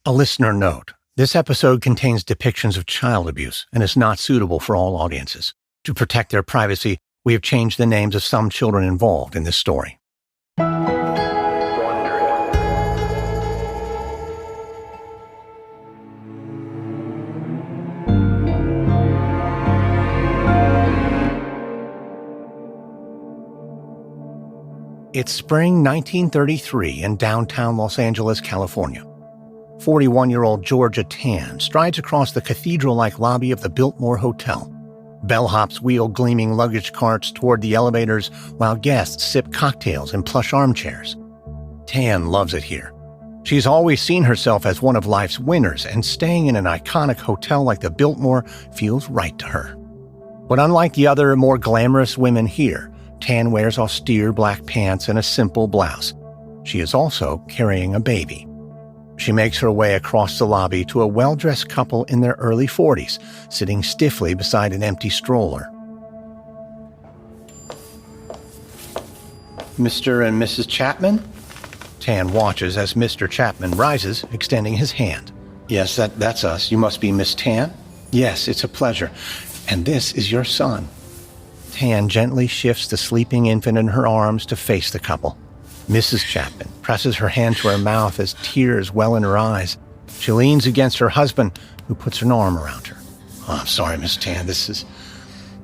A listener note. This episode contains depictions of child abuse and is not suitable for all audiences. To protect their privacy, we have changed the names of some children involved in this story. It's spring 1933 in downtown Los Angeles, California. 41-year-old Georgia Tan strides across the cathedral-like lobby of the Biltmore Hotel. Bellhops wheel gleaming luggage carts toward the elevators while guests sip cocktails in plush armchairs. Tan loves it here. She's always seen herself as one of life's winners, and staying in an iconic hotel like the Biltmore feels right to her. But unlike the other, more glamorous women here, Tan wears austere black pants and a simple blouse. She is also carrying a baby. She makes her way across the lobby to a well-dressed couple in their early 40s, sitting stiffly beside an empty stroller. Mr. and Mrs. Chapman? Tan watches as Mr. Chapman rises, extending his hand. Yes, that's us. You must be Miss Tan? Yes, it's a pleasure. And this is your son. Tan gently shifts the sleeping infant in her arms to face the couple. Mrs. Chapman presses her hand to her mouth as tears well in her eyes. She leans against her husband, who puts an arm around her. Oh, I'm sorry, Miss Tan. This has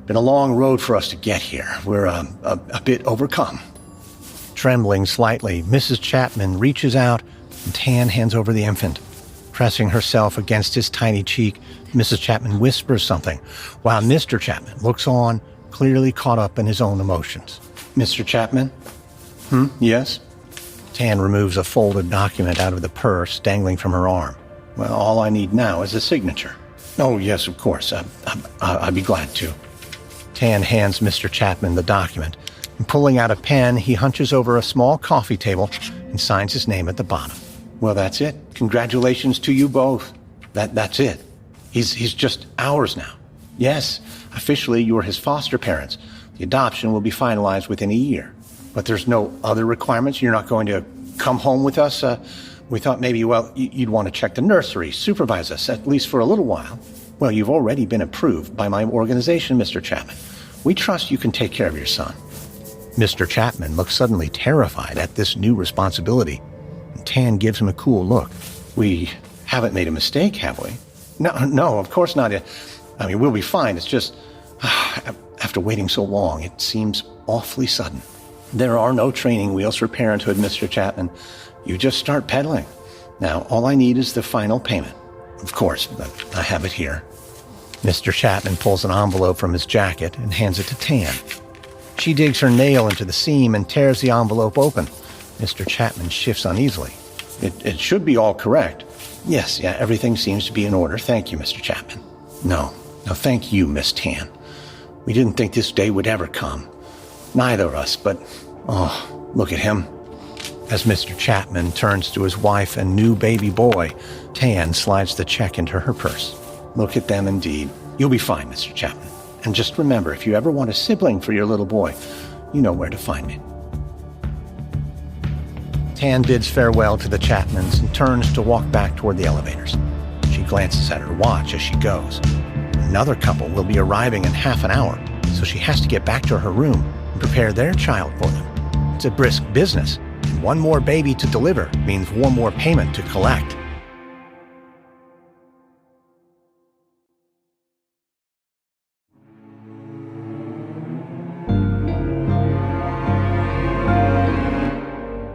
been a long road for us to get here. We're a bit overcome. Trembling slightly, Mrs. Chapman reaches out and Tan hands over the infant. Pressing herself against his tiny cheek, Mrs. Chapman whispers something, while Mr. Chapman looks on, clearly caught up in his own emotions. Mr. Chapman? Yes? Tan removes a folded document out of the purse dangling from her arm. Well, all I need now is a signature. Oh, yes, of course. I'd be glad to. Tan hands Mr. Chapman the document, and pulling out a pen, he hunches over a small coffee table and signs his name at the bottom. Well, that's it. Congratulations to you both. That's it. He's just ours now. Yes, officially you are his foster parents. The adoption will be finalized within a year. But there's no other requirements? You're not going to come home with us? We thought maybe, you'd want to check the nursery, supervise us, at least for a little while. Well, you've already been approved by my organization, Mr. Chapman. We trust you can take care of your son. Mr. Chapman looks suddenly terrified at this new responsibility, and Tan gives him a cool look. We haven't made a mistake, have we? No, of course not. I mean, we'll be fine. It's just, after waiting so long, it seems awfully sudden. There are no training wheels for parenthood, Mr. Chapman. You just start pedaling. Now, all I need is the final payment. Of course, I have it here. Mr. Chapman pulls an envelope from his jacket and hands it to Tan. She digs her nail into the seam and tears the envelope open. Mr. Chapman shifts uneasily. It should be all correct. Yes, everything seems to be in order. Thank you, Mr. Chapman. No, thank you, Miss Tan. We didn't think this day would ever come. Neither of us, but, look at him. As Mr. Chapman turns to his wife and new baby boy, Tan slides the check into her purse. Look at them indeed. You'll be fine, Mr. Chapman. And just remember, if you ever want a sibling for your little boy, you know where to find me. Tan bids farewell to the Chapmans and turns to walk back toward the elevators. She glances at her watch as she goes. Another couple will be arriving in half an hour, so she has to get back to her room and prepare their child for them. It's a brisk business, and one more baby to deliver means one more payment to collect.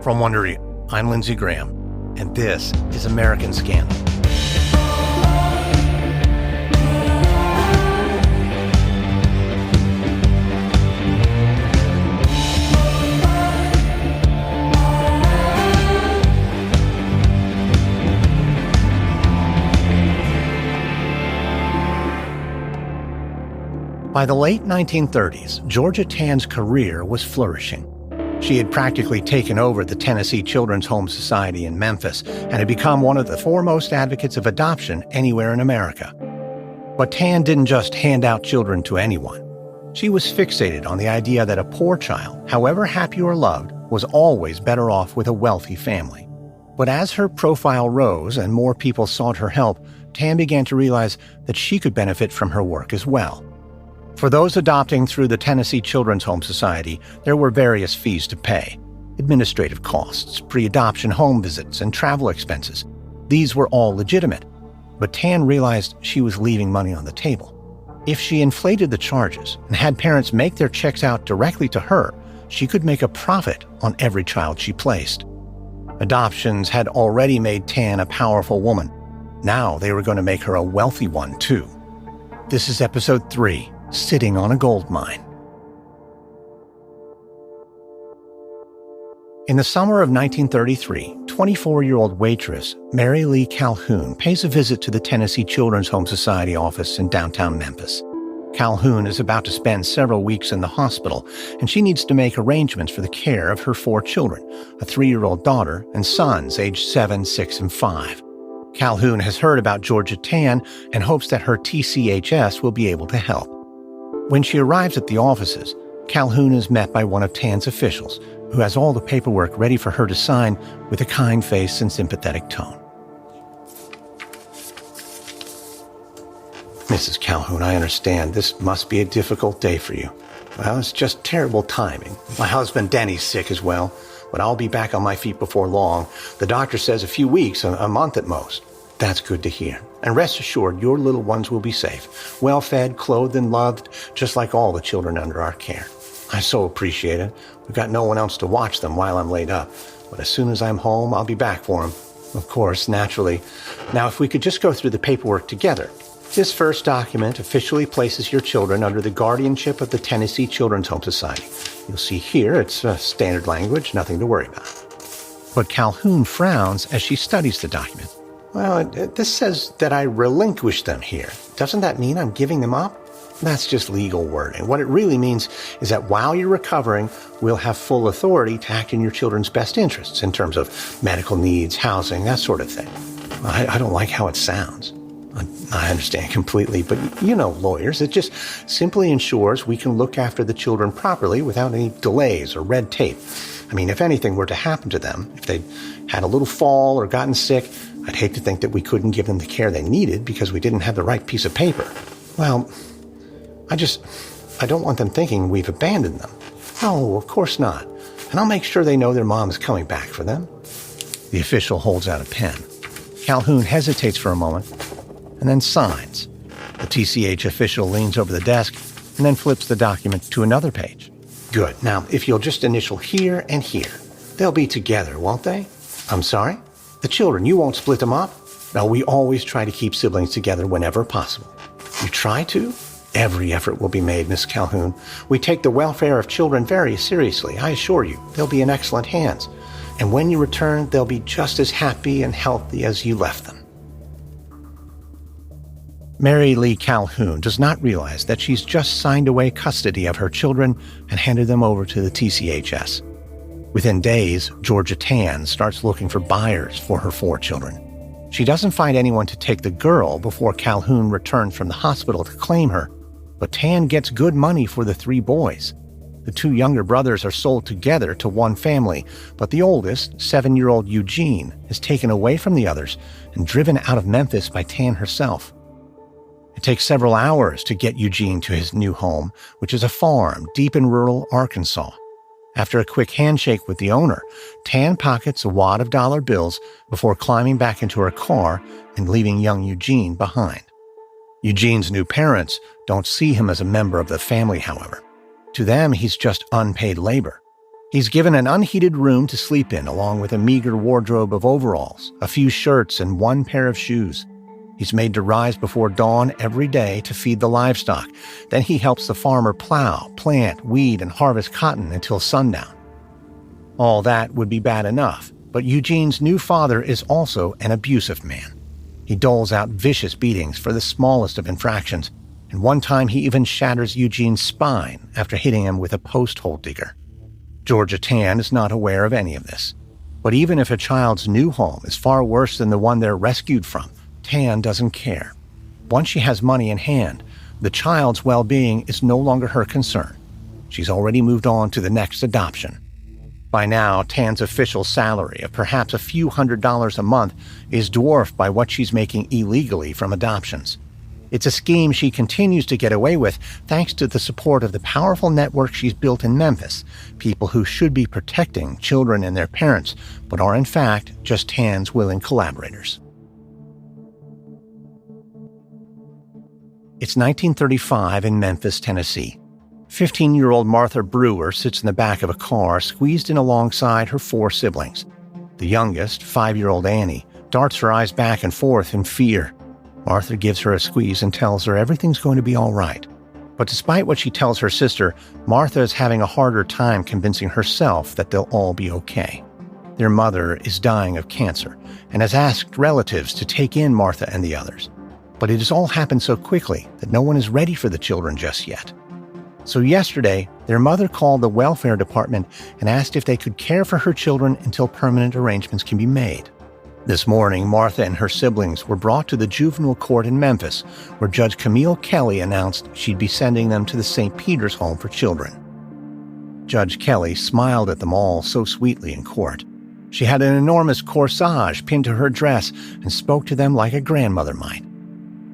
From Wondery, I'm Lindsay Graham, and this is American Scandal. By the late 1930s, Georgia Tan's career was flourishing. She had practically taken over the Tennessee Children's Home Society in Memphis and had become one of the foremost advocates of adoption anywhere in America. But Tann didn't just hand out children to anyone. She was fixated on the idea that a poor child, however happy or loved, was always better off with a wealthy family. But as her profile rose and more people sought her help, Tann began to realize that she could benefit from her work as well. For those adopting through the Tennessee Children's Home Society, there were various fees to pay. Administrative costs, pre-adoption home visits, and travel expenses. These were all legitimate. But Tann realized she was leaving money on the table. If she inflated the charges and had parents make their checks out directly to her, she could make a profit on every child she placed. Adoptions had already made Tann a powerful woman. Now they were going to make her a wealthy one, too. This is episode 3, Sitting on a Goldmine. In the summer of 1933, 24-year-old waitress Mary Lee Calhoun pays a visit to the Tennessee Children's Home Society office in downtown Memphis. Calhoun is about to spend several weeks in the hospital, and she needs to make arrangements for the care of her 4 children, a 3-year-old daughter and sons aged 7, 6, and 5. Calhoun has heard about Georgia Tan and hopes that her TCHS will be able to help. When she arrives at the offices, Calhoun is met by one of Tann's officials, who has all the paperwork ready for her to sign with a kind face and sympathetic tone. Mrs. Calhoun, I understand. This must be a difficult day for you. Well, it's just terrible timing. My husband Denny's sick as well, but I'll be back on my feet before long. The doctor says a few weeks, a month at most. That's good to hear. And rest assured, your little ones will be safe, well-fed, clothed, and loved, just like all the children under our care. I so appreciate it. We've got no one else to watch them while I'm laid up. But as soon as I'm home, I'll be back for them. Of course, naturally. Now, if we could just go through the paperwork together. This first document officially places your children under the guardianship of the Tennessee Children's Home Society. You'll see here it's standard language, nothing to worry about. But Calhoun frowns as she studies the document. Well, this says that I relinquish them here. Doesn't that mean I'm giving them up? That's just legal wording. What it really means is that while you're recovering, we'll have full authority to act in your children's best interests in terms of medical needs, housing, that sort of thing. I don't like how it sounds. I understand completely, but you know lawyers, it just simply ensures we can look after the children properly without any delays or red tape. I mean, if anything were to happen to them, if they'd had a little fall or gotten sick, I'd hate to think that we couldn't give them the care they needed because we didn't have the right piece of paper. Well, I don't want them thinking we've abandoned them. No, of course not. And I'll make sure they know their mom is coming back for them. The official holds out a pen. Calhoun hesitates for a moment and then signs. The TCH official leans over the desk and then flips the document to another page. Good. Now, if you'll just initial here and here, they'll be together, won't they? I'm sorry? The children, you won't split them up? No, we always try to keep siblings together whenever possible. You try to? Every effort will be made, Miss Calhoun. We take the welfare of children very seriously, I assure you. They'll be in excellent hands. And when you return, they'll be just as happy and healthy as you left them. Mary Lee Calhoun does not realize that she's just signed away custody of her children and handed them over to the TCHS. Within days, Georgia Tan starts looking for buyers for her 4 children. She doesn't find anyone to take the girl before Calhoun returns from the hospital to claim her, but Tann gets good money for the 3 boys. The 2 younger brothers are sold together to one family, but the oldest, 7-year-old Eugene, is taken away from the others and driven out of Memphis by Tann herself. It takes several hours to get Eugene to his new home, which is a farm deep in rural Arkansas. After a quick handshake with the owner, Tann pockets a wad of dollar bills before climbing back into her car and leaving young Eugene behind. Eugene's new parents don't see him as a member of the family, however. To them, he's just unpaid labor. He's given an unheated room to sleep in, along with a meager wardrobe of overalls, a few shirts, and 1 pair of shoes. He's made to rise before dawn every day to feed the livestock. Then he helps the farmer plow, plant, weed, and harvest cotton until sundown. All that would be bad enough, but Eugene's new father is also an abusive man. He doles out vicious beatings for the smallest of infractions, and one time he even shatters Eugene's spine after hitting him with a post hole digger. Georgia Tan is not aware of any of this. But even if a child's new home is far worse than the one they're rescued from, Tann doesn't care. Once she has money in hand, the child's well-being is no longer her concern. She's already moved on to the next adoption. By now, Tann's official salary of perhaps a few $100s a month is dwarfed by what she's making illegally from adoptions. It's a scheme she continues to get away with thanks to the support of the powerful network she's built in Memphis, people who should be protecting children and their parents, but are in fact just Tann's willing collaborators. It's 1935 in Memphis, Tennessee. 15-year-old Martha Brewer sits in the back of a car squeezed in alongside her 4 siblings. The youngest, 5-year-old Annie, darts her eyes back and forth in fear. Martha gives her a squeeze and tells her everything's going to be all right. But despite what she tells her sister, Martha is having a harder time convincing herself that they'll all be okay. Their mother is dying of cancer and has asked relatives to take in Martha and the others. But it has all happened so quickly that no one is ready for the children just yet. So yesterday, their mother called the welfare department and asked if they could care for her children until permanent arrangements can be made. This morning, Martha and her siblings were brought to the juvenile court in Memphis, where Judge Camille Kelly announced she'd be sending them to the St. Peter's Home for Children. Judge Kelly smiled at them all so sweetly in court. She had an enormous corsage pinned to her dress and spoke to them like a grandmother might.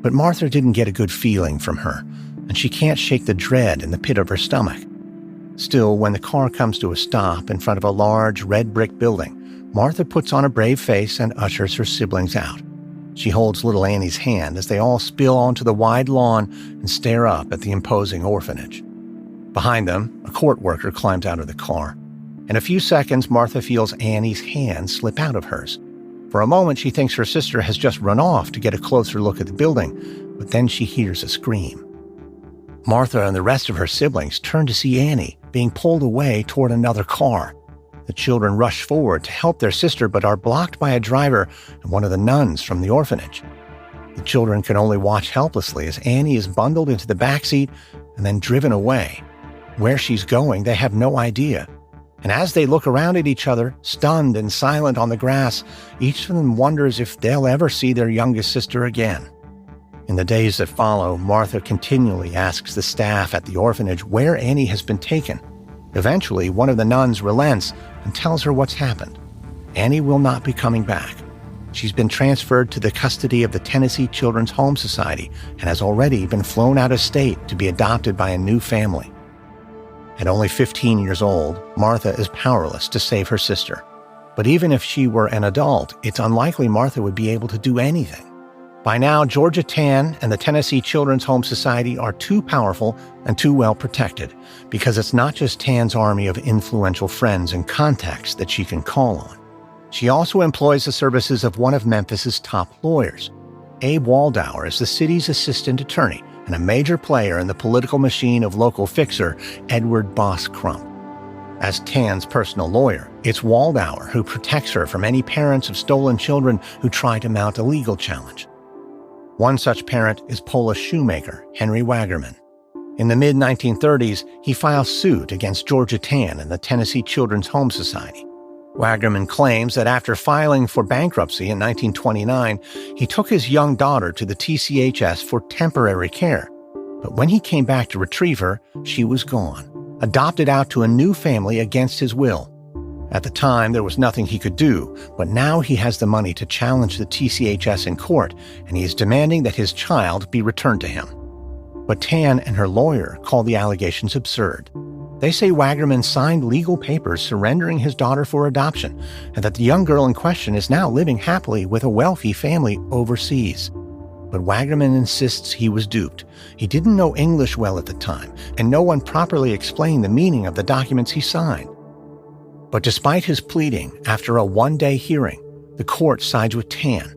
But Martha didn't get a good feeling from her, and she can't shake the dread in the pit of her stomach. Still, when the car comes to a stop in front of a large red brick building, Martha puts on a brave face and ushers her siblings out. She holds little Annie's hand as they all spill onto the wide lawn and stare up at the imposing orphanage. Behind them, a court worker climbs out of the car. In a few seconds, Martha feels Annie's hand slip out of hers. For a moment, she thinks her sister has just run off to get a closer look at the building, but then she hears a scream. Martha and the rest of her siblings turn to see Annie being pulled away toward another car. The children rush forward to help their sister but are blocked by a driver and one of the nuns from the orphanage. The children can only watch helplessly as Annie is bundled into the backseat and then driven away. Where she's going, they have no idea. And as they look around at each other, stunned and silent on the grass, each of them wonders if they'll ever see their youngest sister again. In the days that follow, Martha continually asks the staff at the orphanage where Annie has been taken. Eventually, one of the nuns relents and tells her what's happened. Annie will not be coming back. She's been transferred to the custody of the Tennessee Children's Home Society and has already been flown out of state to be adopted by a new family. At only 15 years old, Martha is powerless to save her sister. But even if she were an adult, it's unlikely Martha would be able to do anything. By now, Georgia Tan and the Tennessee Children's Home Society are too powerful and too well protected, because it's not just Tan's army of influential friends and contacts that she can call on. She also employs the services of one of Memphis's top lawyers. Abe Waldauer is the city's assistant attorney and a major player in the political machine of local fixer Edward Boss Crump. As Tan's personal lawyer, it's Waldauer who protects her from any parents of stolen children who try to mount a legal challenge. One such parent is Polish shoemaker Henry Wagerman. In the mid-1930s, he files suit against Georgia Tan and the Tennessee Children's Home Society. Wagerman claims that after filing for bankruptcy in 1929, he took his young daughter to the TCHS for temporary care. But when he came back to retrieve her, she was gone, adopted out to a new family against his will. At the time, there was nothing he could do, but now he has the money to challenge the TCHS in court, and he is demanding that his child be returned to him. But Tann and her lawyer call the allegations absurd. They say Wagerman signed legal papers surrendering his daughter for adoption, and that the young girl in question is now living happily with a wealthy family overseas. But Wagerman insists he was duped. He didn't know English well at the time, and no one properly explained the meaning of the documents he signed. But despite his pleading, after a one-day hearing, the court sides with Tann.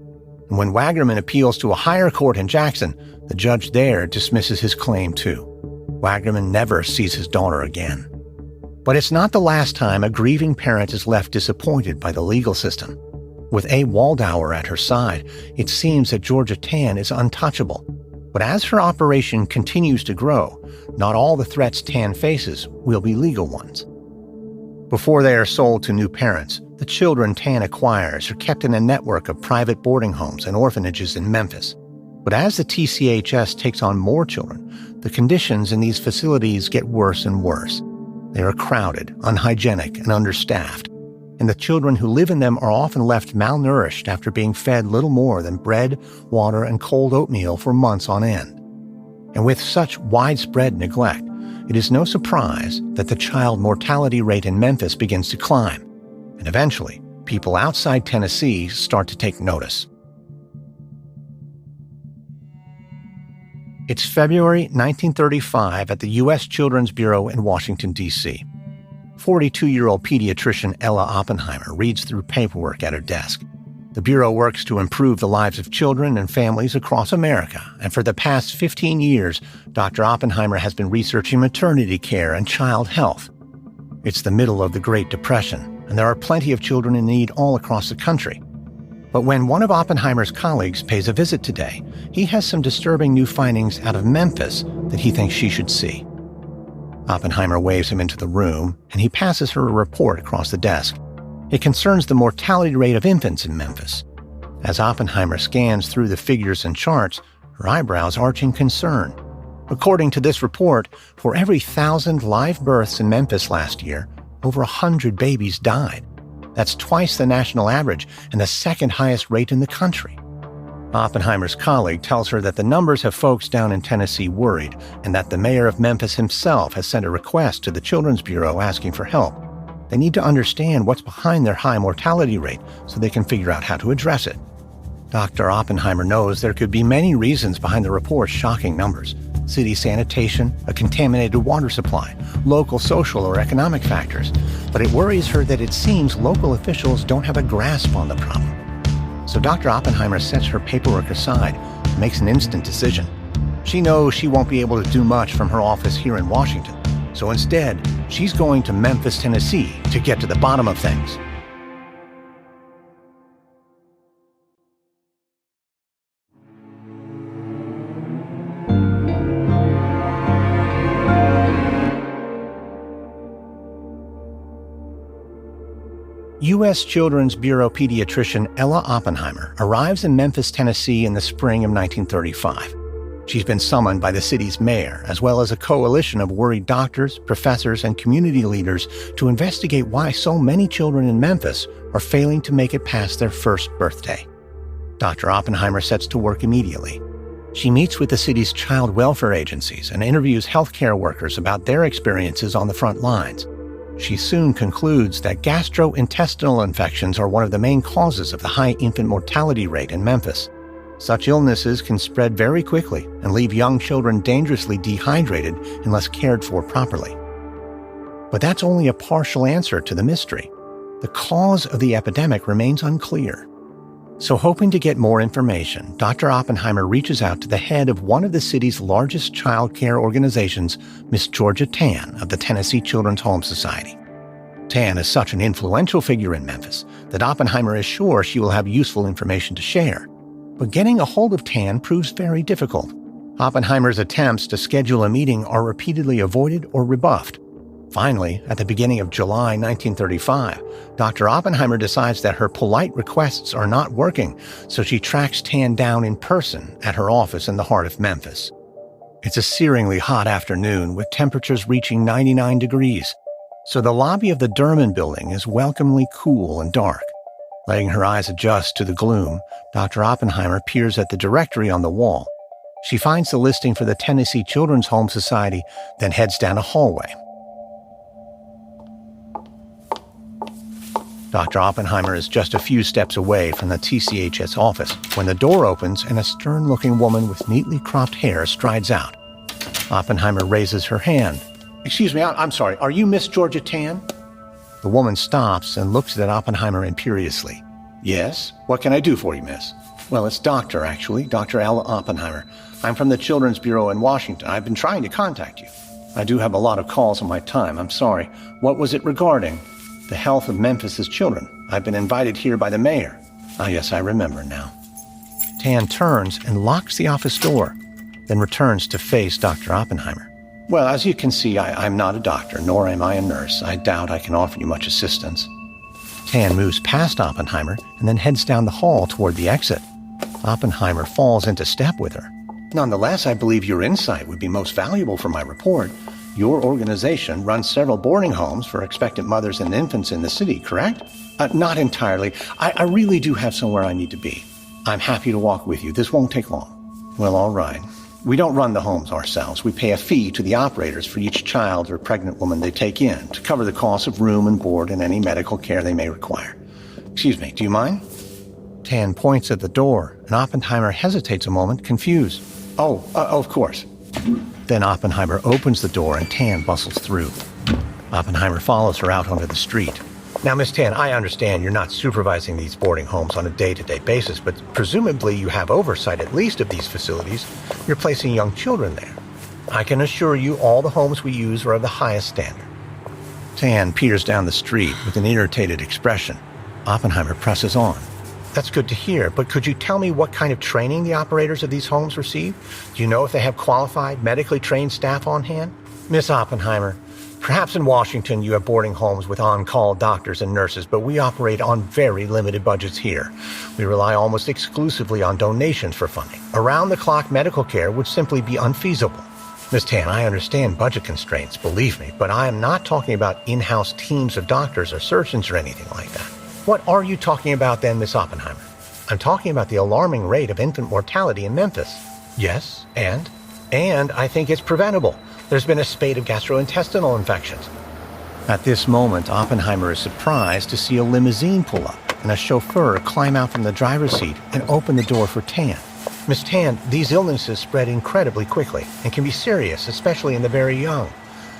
And when Wagerman appeals to a higher court in Jackson, the judge there dismisses his claim too. Wagerman never sees his daughter again. But it's not the last time a grieving parent is left disappointed by the legal system. With Abe Waldauer at her side, it seems that Georgia Tan is untouchable. But as her operation continues to grow, not all the threats Tann faces will be legal ones. Before they are sold to new parents, the children Tann acquires are kept in a network of private boarding homes and orphanages in Memphis. But as the TCHS takes on more children, the conditions in these facilities get worse and worse. They are crowded, unhygienic, and understaffed, and the children who live in them are often left malnourished after being fed little more than bread, water, and cold oatmeal for months on end. And with such widespread neglect, it is no surprise that the child mortality rate in Memphis begins to climb, and eventually, people outside Tennessee start to take notice. It's February 1935 at the U.S. Children's Bureau in Washington, D.C. 42-year-old pediatrician Ella Oppenheimer reads through paperwork at her desk. The Bureau works to improve the lives of children and families across America, and for the past 15 years, Dr. Oppenheimer has been researching maternity care and child health. It's the middle of the Great Depression, and there are plenty of children in need all across the country. But when one of Oppenheimer's colleagues pays a visit today, he has some disturbing new findings out of Memphis that he thinks she should see. Oppenheimer waves him into the room, and he passes her a report across the desk. It concerns the mortality rate of infants in Memphis. As Oppenheimer scans through the figures and charts, her eyebrows arch in concern. According to this report, for every 1,000 live births in Memphis last year, over 100 babies died. That's twice the national average and the second highest rate in the country. Oppenheimer's colleague tells her that the numbers have folks down in Tennessee worried, and that the mayor of Memphis himself has sent a request to the Children's Bureau asking for help. They need to understand what's behind their high mortality rate so they can figure out how to address it. Dr. Oppenheimer knows there could be many reasons behind the report's shocking numbers. City sanitation, a contaminated water supply, local social or economic factors. But it worries her that it seems local officials don't have a grasp on the problem. So Dr. Oppenheimer sets her paperwork aside and makes an instant decision. She knows she won't be able to do much from her office here in Washington. So instead, she's going to Memphis, Tennessee to get to the bottom of things. U.S. Children's Bureau pediatrician Ella Oppenheimer arrives in Memphis, Tennessee in the spring of 1935. She's been summoned by the city's mayor, as well as a coalition of worried doctors, professors, and community leaders to investigate why so many children in Memphis are failing to make it past their first birthday. Dr. Oppenheimer sets to work immediately. She meets with the city's child welfare agencies and interviews healthcare workers about their experiences on the front lines. She soon concludes that gastrointestinal infections are one of the main causes of the high infant mortality rate in Memphis. Such illnesses can spread very quickly and leave young children dangerously dehydrated unless cared for properly. But that's only a partial answer to the mystery. The cause of the epidemic remains unclear. So hoping to get more information, Dr. Oppenheimer reaches out to the head of one of the city's largest child care organizations, Miss Georgia Tan of the Tennessee Children's Home Society. Tann is such an influential figure in Memphis that Oppenheimer is sure she will have useful information to share. But getting a hold of Tann proves very difficult. Oppenheimer's attempts to schedule a meeting are repeatedly avoided or rebuffed. Finally, at the beginning of July 1935, Dr. Oppenheimer decides that her polite requests are not working, so she tracks Tann down in person at her office in the heart of Memphis. It's a searingly hot afternoon with temperatures reaching 99 degrees, so the lobby of the Derman building is welcomingly cool and dark. Letting her eyes adjust to the gloom, Dr. Oppenheimer peers at the directory on the wall. She finds the listing for the Tennessee Children's Home Society, then heads down a hallway. Dr. Oppenheimer is just a few steps away from the TCHS office when the door opens and a stern-looking woman with neatly cropped hair strides out. Oppenheimer raises her hand. "Excuse me, I'm sorry, are you Miss Georgia Tan?" The woman stops and looks at Oppenheimer imperiously. "Yes? What can I do for you, miss?" "Well, it's Doctor, actually, Dr. Ella Oppenheimer. I'm from the Children's Bureau in Washington. I've been trying to contact you. I do have a lot of calls on my time. I'm sorry. What was it regarding?" "The health of Memphis's children. I've been invited here by the mayor." "Ah, yes, I remember now." Tann turns and locks the office door, then returns to face Dr. Oppenheimer. "Well, as you can see, I'm not a doctor, nor am I a nurse. I doubt I can offer you much assistance." Tann moves past Oppenheimer and then heads down the hall toward the exit. Oppenheimer falls into step with her. "Nonetheless, I believe your insight would be most valuable for my report. Your organization runs several boarding homes for expectant mothers and infants in the city, correct? Not entirely. I really do have somewhere I need to be. I'm happy to walk with you. This won't take long. Well, all right. We don't run the homes ourselves. We pay a fee to the operators for each child or pregnant woman they take in to cover the cost of room and board and any medical care they may require. Excuse me, do you mind? Tann points at the door, and Oppenheimer hesitates a moment, confused. Oh, of course. Then Oppenheimer opens the door and Tann bustles through. Oppenheimer follows her out onto the street. Now, Miss Tann, I understand you're not supervising these boarding homes on a day-to-day basis, but presumably you have oversight at least of these facilities. You're placing young children there. I can assure you all the homes we use are of the highest standard. Tann peers down the street with an irritated expression. Oppenheimer presses on. That's good to hear, but could you tell me what kind of training the operators of these homes receive? Do you know if they have qualified, medically trained staff on hand? Miss Oppenheimer, perhaps in Washington you have boarding homes with on-call doctors and nurses, but we operate on very limited budgets here. We rely almost exclusively on donations for funding. Around-the-clock medical care would simply be unfeasible. Miss Tann, I understand budget constraints, believe me, but I am not talking about in-house teams of doctors or surgeons or anything like that. What are you talking about then, Miss Oppenheimer? I'm talking about the alarming rate of infant mortality in Memphis. Yes, and I think it's preventable. There's been a spate of gastrointestinal infections. At this moment, Oppenheimer is surprised to see a limousine pull up and a chauffeur climb out from the driver's seat and open the door for Tann. Miss Tann, these illnesses spread incredibly quickly and can be serious, especially in the very young.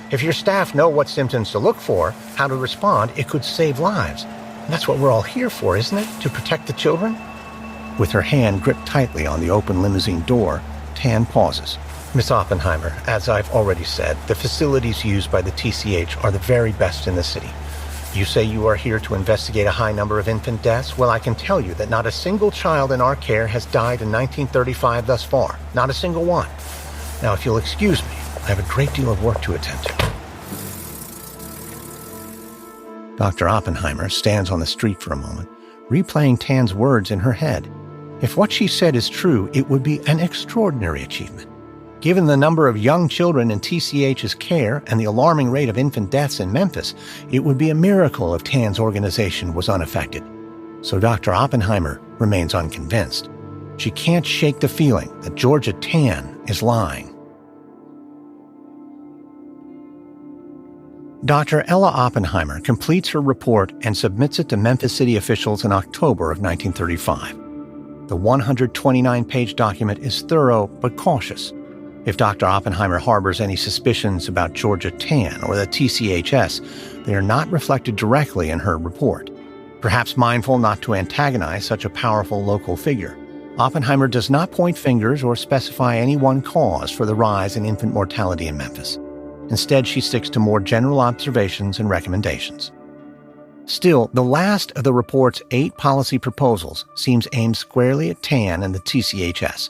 If your staff know what symptoms to look for, how to respond, it could save lives. And that's what we're all here for, isn't it? To protect the children? With her hand gripped tightly on the open limousine door, Tann pauses. Miss Oppenheimer, as I've already said, the facilities used by the TCH are the very best in the city. You say you are here to investigate a high number of infant deaths? Well, I can tell you that not a single child in our care has died in 1935 thus far. Not a single one. Now, if you'll excuse me, I have a great deal of work to attend to. Dr. Oppenheimer stands on the street for a moment, replaying Tann's words in her head. If what she said is true, it would be an extraordinary achievement. Given the number of young children in TCH's care and the alarming rate of infant deaths in Memphis, it would be a miracle if Tann's organization was unaffected. So Dr. Oppenheimer remains unconvinced. She can't shake the feeling that Georgia Tan is lying. Dr. Ella Oppenheimer completes her report and submits it to Memphis city officials in October of 1935. The 129-page document is thorough but cautious. If Dr. Oppenheimer harbors any suspicions about Georgia Tan or the TCHS, they are not reflected directly in her report. Perhaps mindful not to antagonize such a powerful local figure, Oppenheimer does not point fingers or specify any one cause for the rise in infant mortality in Memphis. Instead, she sticks to more general observations and recommendations. Still, the last of the report's 8 policy proposals seems aimed squarely at Tann and the TCHS.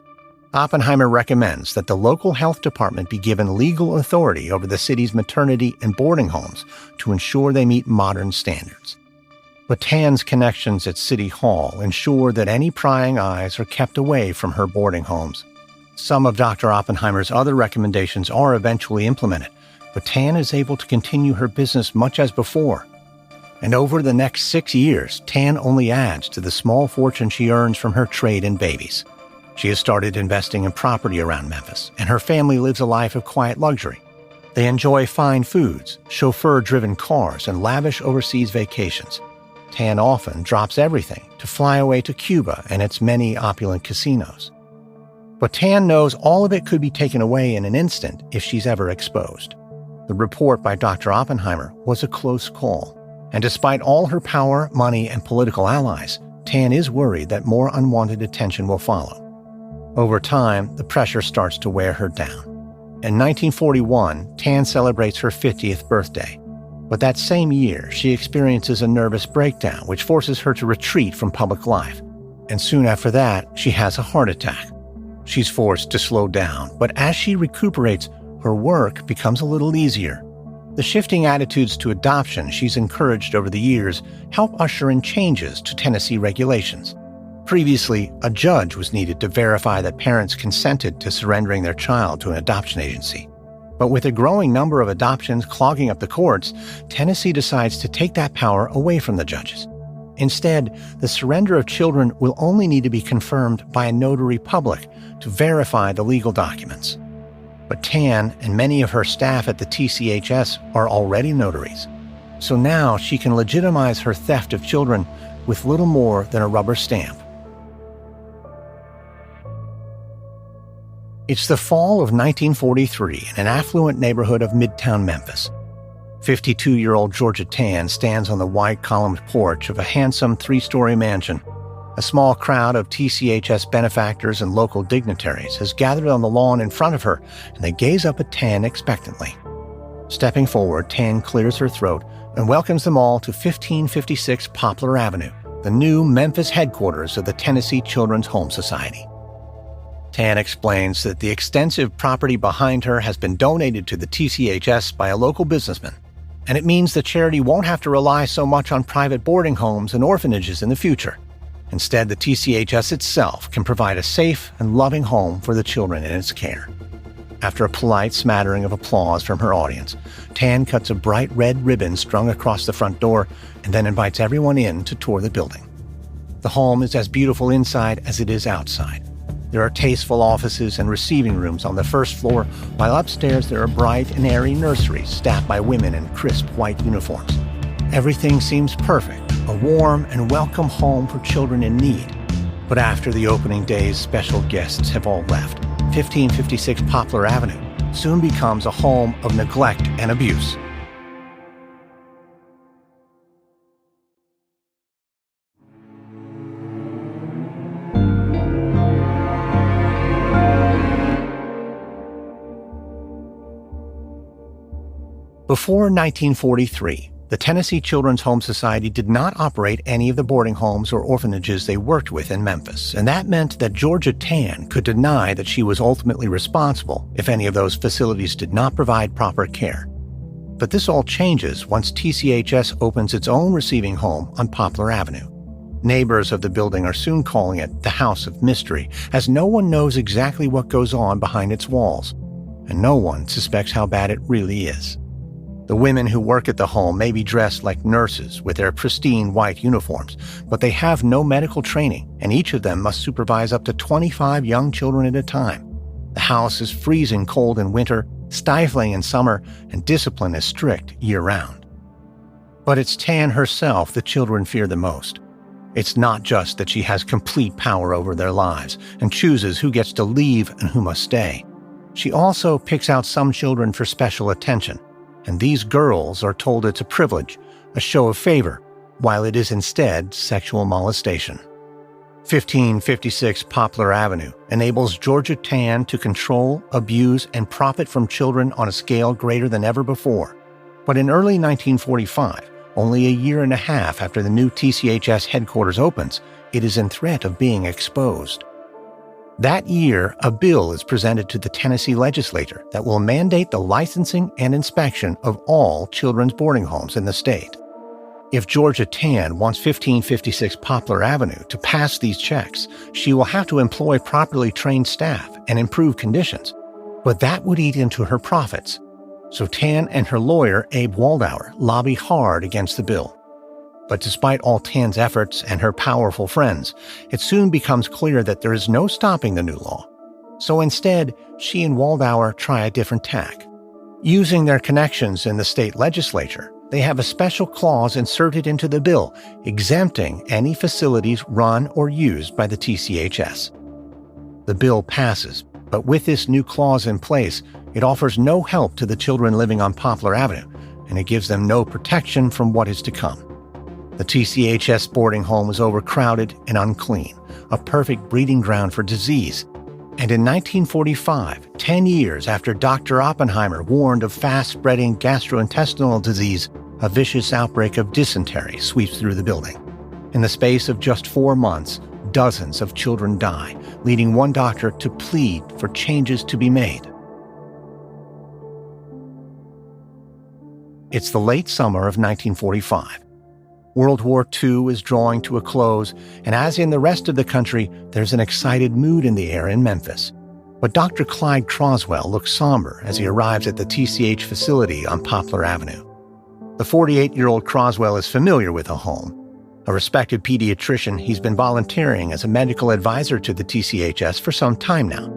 Oppenheimer recommends that the local health department be given legal authority over the city's maternity and boarding homes to ensure they meet modern standards. But Tann's connections at City Hall ensure that any prying eyes are kept away from her boarding homes. Some of Dr. Oppenheimer's other recommendations are eventually implemented, but Tann is able to continue her business much as before. And over the next 6 years, Tann only adds to the small fortune she earns from her trade in babies. She has started investing in property around Memphis, and her family lives a life of quiet luxury. They enjoy fine foods, chauffeur-driven cars, and lavish overseas vacations. Tann often drops everything to fly away to Cuba and its many opulent casinos. But Tann knows all of it could be taken away in an instant if she's ever exposed. The report by Dr. Oppenheimer was a close call, and despite all her power, money, and political allies, Tann is worried that more unwanted attention will follow. Over time, the pressure starts to wear her down. In 1941, Tann celebrates her 50th birthday. But that same year, she experiences a nervous breakdown which forces her to retreat from public life. And soon after that, she has a heart attack. She's forced to slow down, but as she recuperates, her work becomes a little easier. The shifting attitudes to adoption she's encouraged over the years help usher in changes to Tennessee regulations. Previously, a judge was needed to verify that parents consented to surrendering their child to an adoption agency. But with a growing number of adoptions clogging up the courts, Tennessee decides to take that power away from the judges. Instead, the surrender of children will only need to be confirmed by a notary public to verify the legal documents. But Tann and many of her staff at the TCHS are already notaries. So now she can legitimize her theft of children with little more than a rubber stamp. It's the fall of 1943 in an affluent neighborhood of Midtown Memphis. 52-year-old Georgia Tan stands on the wide columned porch of a handsome three-story mansion. A small crowd of TCHS benefactors and local dignitaries has gathered on the lawn in front of her, and they gaze up at Tann expectantly. Stepping forward, Tann clears her throat and welcomes them all to 1556 Poplar Avenue, the new Memphis headquarters of the Tennessee Children's Home Society. Tann explains that the extensive property behind her has been donated to the TCHS by a local businessman, and it means the charity won't have to rely so much on private boarding homes and orphanages in the future. Instead, the TCHS itself can provide a safe and loving home for the children in its care. After a polite smattering of applause from her audience, Tann cuts a bright red ribbon strung across the front door and then invites everyone in to tour the building. The home is as beautiful inside as it is outside. There are tasteful offices and receiving rooms on the first floor, while upstairs there are bright and airy nurseries staffed by women in crisp white uniforms. Everything seems perfect, a warm and welcome home for children in need. But after the opening day's special guests have all left, 1556 Poplar Avenue soon becomes a home of neglect and abuse. Before 1943, the Tennessee Children's Home Society did not operate any of the boarding homes or orphanages they worked with in Memphis, and that meant that Georgia Tan could deny that she was ultimately responsible if any of those facilities did not provide proper care. But this all changes once TCHS opens its own receiving home on Poplar Avenue. Neighbors of the building are soon calling it the House of Mystery, as no one knows exactly what goes on behind its walls, and no one suspects how bad it really is. The women who work at the home may be dressed like nurses with their pristine white uniforms, but they have no medical training, and each of them must supervise up to 25 young children at a time. The house is freezing cold in winter, stifling in summer, and discipline is strict year-round. But it's Tann herself the children fear the most. It's not just that she has complete power over their lives and chooses who gets to leave and who must stay. She also picks out some children for special attention, and these girls are told it's a privilege, a show of favor, while it is instead sexual molestation. 1556 Poplar Avenue enables Georgia Tan to control, abuse, and profit from children on a scale greater than ever before. But in early 1945, only a year and a half after the new TCHS headquarters opens, it is in threat of being exposed. That year, a bill is presented to the Tennessee legislature that will mandate the licensing and inspection of all children's boarding homes in the state. If Georgia Tan wants 1556 Poplar Avenue to pass these checks, she will have to employ properly trained staff and improve conditions. But that would eat into her profits. So Tann and her lawyer, Abe Waldauer, lobby hard against the bill. But despite all Tann's efforts and her powerful friends, it soon becomes clear that there is no stopping the new law. So instead, she and Waldauer try a different tack. Using their connections in the state legislature, they have a special clause inserted into the bill exempting any facilities run or used by the TCHS. The bill passes, but with this new clause in place, it offers no help to the children living on Poplar Avenue, and it gives them no protection from what is to come. The TCHS boarding home is overcrowded and unclean, a perfect breeding ground for disease. And in 1945, 10 years after Dr. Oppenheimer warned of fast-spreading gastrointestinal disease, a vicious outbreak of dysentery sweeps through the building. In the space of just 4 months, dozens of children die, leading one doctor to plead for changes to be made. It's the late summer of 1945. World War II is drawing to a close, and as in the rest of the country, there's an excited mood in the air in Memphis. But Dr. Clyde Croswell looks somber as he arrives at the TCH facility on Poplar Avenue. The 48-year-old Croswell is familiar with the home. A respected pediatrician, he's been volunteering as a medical advisor to the TCHS for some time now.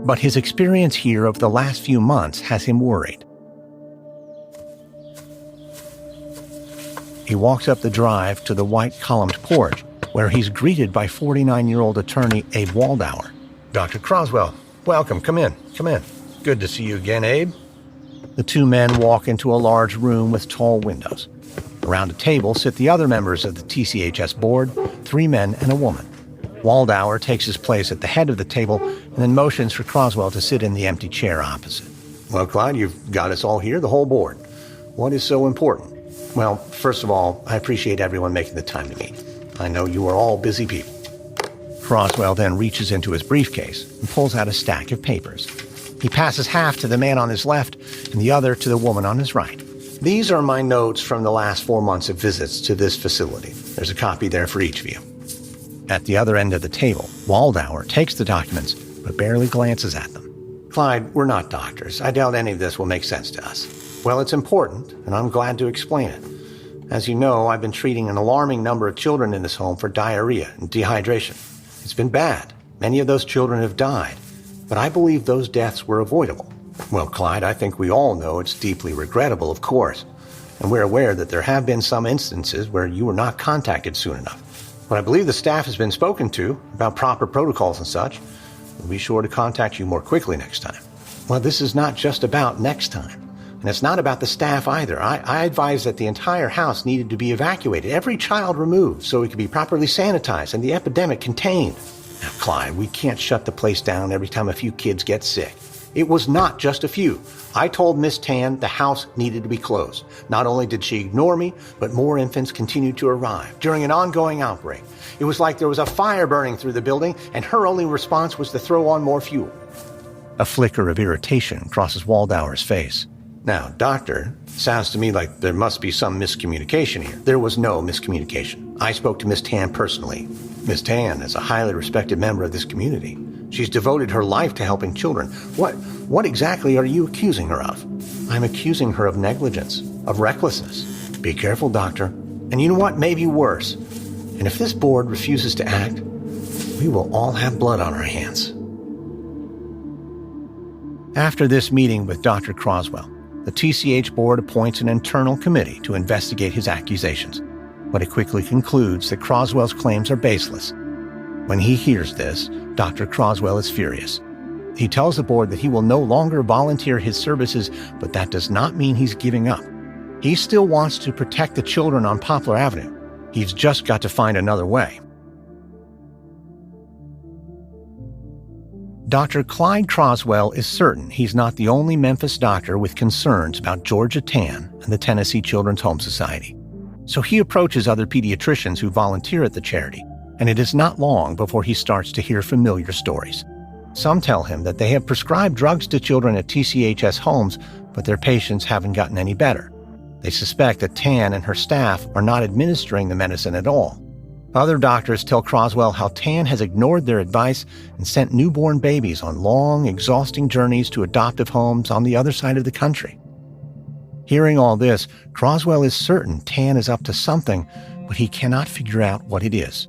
But his experience here over the last few months has him worried. He walks up the drive to the white columned porch, where he's greeted by 49-year-old attorney Abe Waldauer. Dr. Croswell, welcome. Come in. Good to see you again, Abe. The two men walk into a large room with tall windows. Around a table sit the other members of the TCHS board, 3 men and a woman. Waldauer takes his place at the head of the table and then motions for Croswell to sit in the empty chair opposite. Well, Clyde, you've got us all here, the whole board. What is so important? Well, first of all, I appreciate everyone making the time to meet. I know you are all busy people. Croswell then reaches into his briefcase and pulls out a stack of papers. He passes half to the man on his left and the other to the woman on his right. These are my notes from the last 4 months of visits to this facility. There's a copy there for each of you. At the other end of the table, Waldauer takes the documents, but barely glances at them. Clyde, we're not doctors. I doubt any of this will make sense to us. Well, it's important, and I'm glad to explain it. As you know, I've been treating an alarming number of children in this home for diarrhea and dehydration. It's been bad. Many of those children have died, but I believe those deaths were avoidable. Well, Clyde, I think we all know it's deeply regrettable, of course, and we're aware that there have been some instances where you were not contacted soon enough. But I believe the staff has been spoken to about proper protocols and such. We'll be sure to contact you more quickly next time. Well, this is not just about next time. And it's not about the staff either. I advised that the entire house needed to be evacuated, every child removed, so it could be properly sanitized and the epidemic contained. Now, Clyde, we can't shut the place down every time a few kids get sick. It was not just a few. I told Miss Tann the house needed to be closed. Not only did she ignore me, but more infants continued to arrive during an ongoing outbreak. It was like there was a fire burning through the building, and her only response was to throw on more fuel. A flicker of irritation crosses Waldauer's face. Now, doctor, sounds to me like there must be some miscommunication here. There was no miscommunication. I spoke to Miss Tann personally. Miss Tann is a highly respected member of this community. She's devoted her life to helping children. What exactly are you accusing her of? I'm accusing her of negligence, of recklessness. Be careful, doctor. And you know what? Maybe worse. And if this board refuses to act, we will all have blood on our hands. After this meeting with Dr. Croswell, the TCH board appoints an internal committee to investigate his accusations, but it quickly concludes that Croswell's claims are baseless. When he hears this, Dr. Croswell is furious. He tells the board that he will no longer volunteer his services, but that does not mean he's giving up. He still wants to protect the children on Poplar Avenue. He's just got to find another way. Dr. Clyde Croswell is certain he's not the only Memphis doctor with concerns about Georgia Tan and the Tennessee Children's Home Society. So he approaches other pediatricians who volunteer at the charity, and it is not long before he starts to hear familiar stories. Some tell him that they have prescribed drugs to children at TCHS homes, but their patients haven't gotten any better. They suspect that Tann and her staff are not administering the medicine at all. Other doctors tell Croswell how Tann has ignored their advice and sent newborn babies on long, exhausting journeys to adoptive homes on the other side of the country. Hearing all this, Croswell is certain Tann is up to something, but he cannot figure out what it is.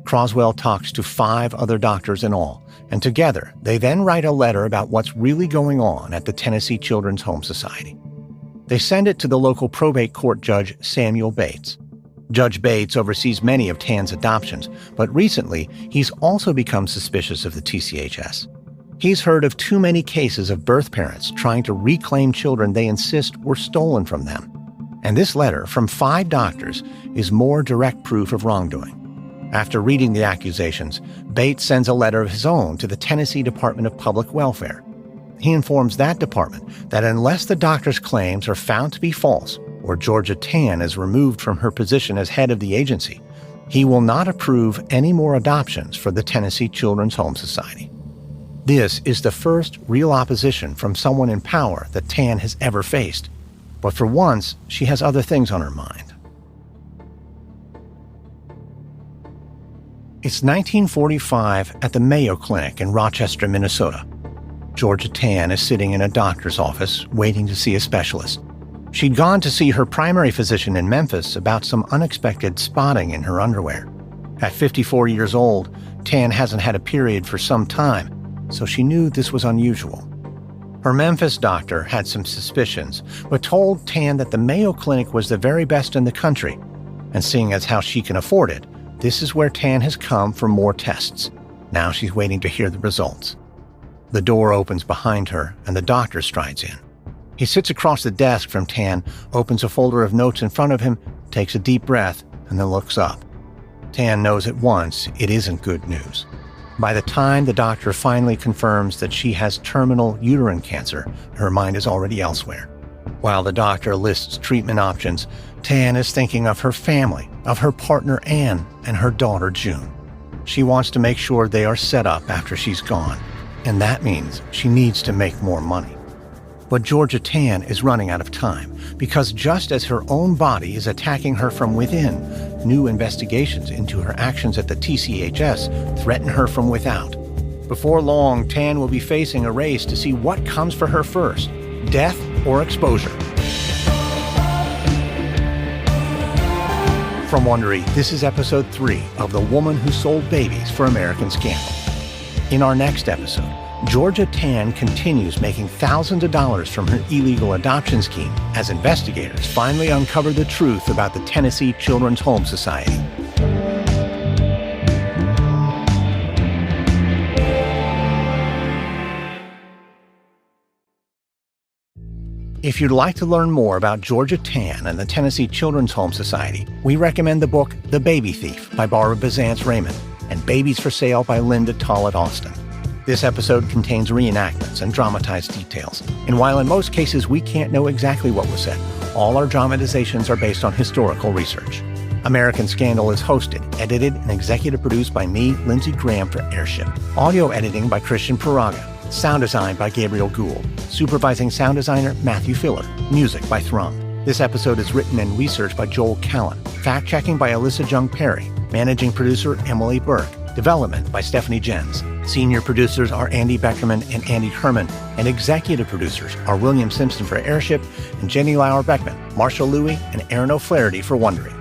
Croswell talks to 5 other doctors in all, and together they then write a letter about what's really going on at the Tennessee Children's Home Society. They send it to the local probate court judge, Samuel Bates. Judge Bates oversees many of Tann's adoptions, but recently he's also become suspicious of the TCHS. He's heard of too many cases of birth parents trying to reclaim children they insist were stolen from them. And this letter from 5 doctors is more direct proof of wrongdoing. After reading the accusations, Bates sends a letter of his own to the Tennessee Department of Public Welfare. He informs that department that unless the doctor's claims are found to be false, or Georgia Tan is removed from her position as head of the agency, he will not approve any more adoptions for the Tennessee Children's Home Society. This is the first real opposition from someone in power that Tann has ever faced. But for once, she has other things on her mind. It's 1945 at the Mayo Clinic in Rochester, Minnesota. Georgia Tan is sitting in a doctor's office waiting to see a specialist. She'd gone to see her primary physician in Memphis about some unexpected spotting in her underwear. At 54 years old, Tann hasn't had a period for some time, so she knew this was unusual. Her Memphis doctor had some suspicions, but told Tann that the Mayo Clinic was the very best in the country, and seeing as how she can afford it, this is where Tann has come for more tests. Now she's waiting to hear the results. The door opens behind her, and the doctor strides in. He sits across the desk from Tann, opens a folder of notes in front of him, takes a deep breath, and then looks up. Tann knows at once it isn't good news. By the time the doctor finally confirms that she has terminal uterine cancer, her mind is already elsewhere. While the doctor lists treatment options, Tann is thinking of her family, of her partner Anne, and her daughter June. She wants to make sure they are set up after she's gone, and that means she needs to make more money. But Georgia Tan is running out of time, because just as her own body is attacking her from within, new investigations into her actions at the TCHS threaten her from without. Before long, Tan will be facing a race to see what comes for her first, death or exposure. From Wondery, this is episode 3 of The Woman Who Sold Babies for American Scandal. In our next episode, Georgia Tan continues making thousands of dollars from her illegal adoption scheme as investigators finally uncover the truth about the Tennessee Children's Home Society. If you'd like to learn more about Georgia Tan and the Tennessee Children's Home Society, we recommend the book The Baby Thief by Barbara Bazance Raymond and Babies for Sale by Linda Tollett Austin. This episode contains reenactments and dramatized details, and while in most cases we can't know exactly what was said, all our dramatizations are based on historical research. American Scandal is hosted, edited, and executive produced by me, Lindsay Graham, for Airship. Audio editing by Christian Paraga. Sound design by Gabriel Gould. Supervising sound designer Matthew Filler. Music by Thrum. This episode is written and researched by Joel Callan. Fact-checking by Alyssa Jung Perry. Managing producer Emily Burke. Development by Stephanie Jens. Senior producers are Andy Beckerman and Andy Herman, and executive producers are William Simpson for Airship and Jenny Lauer Beckman, Marshall Louie, and Aaron O'Flaherty for Wondery.